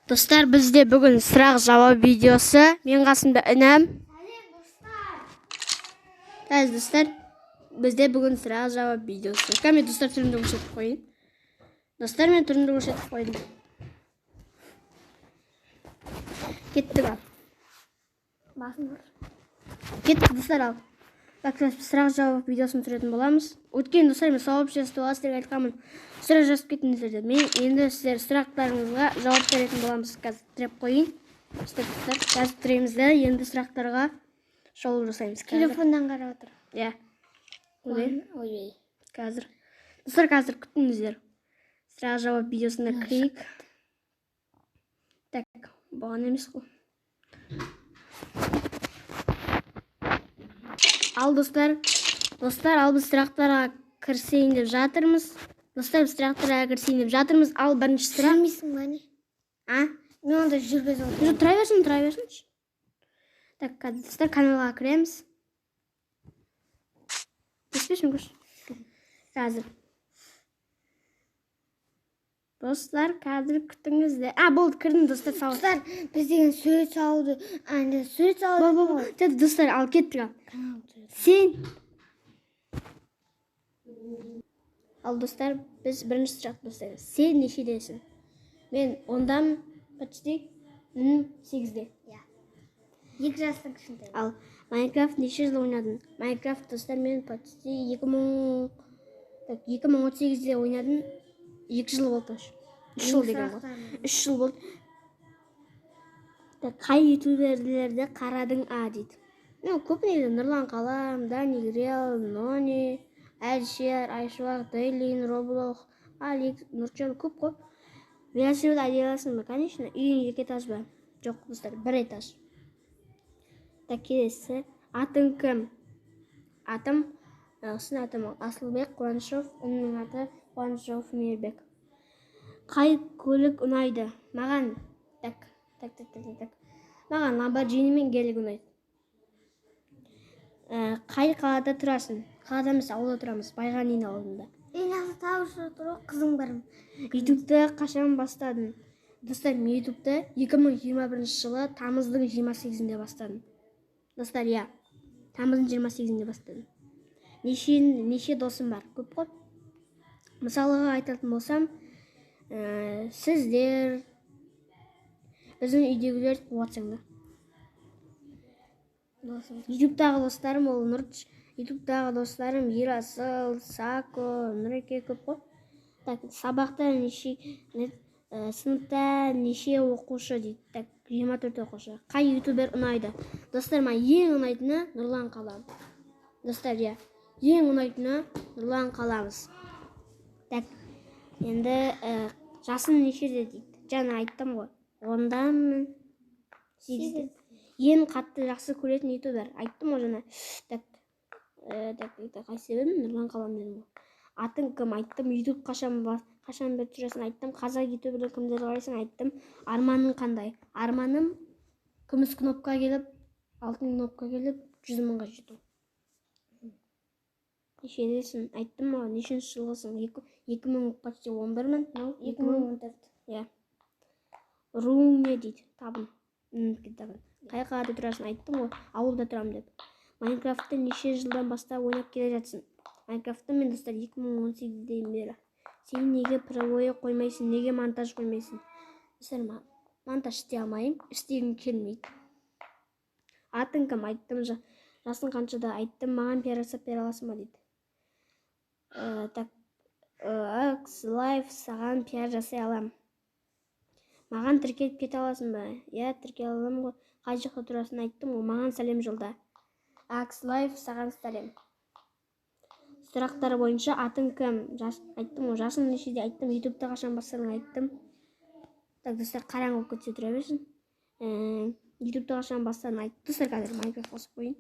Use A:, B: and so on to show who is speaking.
A: Достар, бізде бүгін сұрақ-жауап видеосы. Мен қасымда інім. Достар, бізде бүгін сұрақ-жауап видеосы. Мен достар түрімді көрсетіп қойын. Достар, мен түрімді көрсетіп қойдым. Кеттік ал. Кеттік достар ал. Сұрақ-жауап видеосын түсіретін боламыз. Өткен достар, мен сообществоға сіздерге айтқанмын. Сұрақ жазып кетіңіздер деп. Мен енді сіздер сұрақтарыңызға жауап беретін боламыз. Қазір тіреп қойын. Достар, жазып тұреміз да, енді сұрақтарға шолу жасаймыз.
B: Телефондан қарап отыр.
A: Иә.
B: Ойбай.
A: Қазір. Достар, қазір күтіңіздер. Сұрақ-жауап видеосына кірейік. Так, бұған емес қой. Ал достар, ал біз сұрақтарға кірісейін деп жатырмыз. Ал бірінші сұрақ.
B: Жүрмейсің ба не? Мен онда жүрбез отыр.
A: Тұра берсін. Так, достар, каналға кіреміз. Еспешім көш. Қазір. Достар, қазір күтіңізді. Болды, кірдім, достар, сау.
B: Достар, біз деген сурет салуды, сурет салуды.
A: Достар, ал кеттік ал. Сен. Ал достар, біз бірінші сұрақ достар. Сен нешедесің? Мен ондамын, почти 8-де.
B: 2 жастың кішінде.
A: Ал Майнкрафт неше жыл ойнадың? Майнкрафт достар, мен почти 2018-де ойнадым. 2 жыл болды. 3 жыл деген ғой. 3 жыл болды. Қай ютуберлерді қарадың дейді. Көп нейді. Нұрлан Қалам, Дани Грел, Нони, Әлшер, Айшуақ, Дейлин, Роблох, Алекс, Нұрчан, көп қой. Велосипед айдаласын ба? Конечно, үйің 2 этаж ба? Жоқ, достар, 1 этаж. Келесі. Атың кім? Атым Асылбек Қуанышев, үннің аты Қуанышев Мейірбек. Қай көлік ұнайды? Маған Маған Lamborghini мен Гелик ұнайды. Қай қалада тұрасың? Қалада емес, ауылда тұрамыз, Байғанин ауылында.
B: Жақсы табышы тұр, қызың барым.
A: Ютубты қашан бастадың? Достар, мен Ютубты 2021 жылы тамыздың 28-інде бастадым. Достар, тамыздың 28-інде бастадым. Неше досым бар? Көп қой. Мысалыға айтатын болсам, сіздер, біздің үйдегілер қуатсаңдар. Ютубтағы достарым ол Нұрч, Ютубтағы достарым Ерасыл, Сако, Нұреке көп қой. Сабақта сыныпта неше оқушы дейді. 24 оқушы. Қай ютубер ұнайды? Достар, ең ұнайтыны Нұрлан Қалам. Достар, ең ұнайтыны Нұрлан Қаламыз. Енді жасын нешеде дейді. Жаңа айттым ғой. Ондамын 8-де. Ең қатты жақсы көретін ютубер. Айттым ғой жаңа. Қайсы бедім? Нұрлан Қалам дедім ғой. Атың кім? Айттым. Ютуб қашан бет жүресің? Айттым. Қазақ ютуберлер кімдер қарайсың? Айттым. Арманың қандай? Арманым күміс кнопка келіп, алтын кнопка келіп, 100 мыңға жету. Нешедесің? Айттым ғой. Нешінші жылғысың? 2011 мың?
B: 2014.
A: Руың не дейді? Табын. Қай қалада тұрасың? Айттым ғой. Ауылда тұрам деп. Майнкрафтты неше жылдан бастап ойнап келе жатсың? Майнкрафтты мен достар 2018-ден бері. Сен неге провойы қоймайсың? Неге монтаж қоймайсың? Достар, монтаж істей алмайым. Істегім келмейді. Атың кім? Айттым. Жасың қаншада? Айттым. Маған пиар жасап бере аласың ба дейді. Live саған пиар жасай алам. Маған тіркеліп кете аласың ба? Тіркеле алам ғой. Қай жақта тұрасың? Айттым ғой. Маған сәлем жолда. Live саған сәлем. Сұрақтар бойынша атың кім? Айттым ғой. Жасың нешеде? Айттым. Ютубты қашан бастадың? Айттым. Достар, қараң болып кетсе тұра берсін. Ютубты қашан бастадың? Айттым. Достар, қазір Майнкрафт қосып қойын.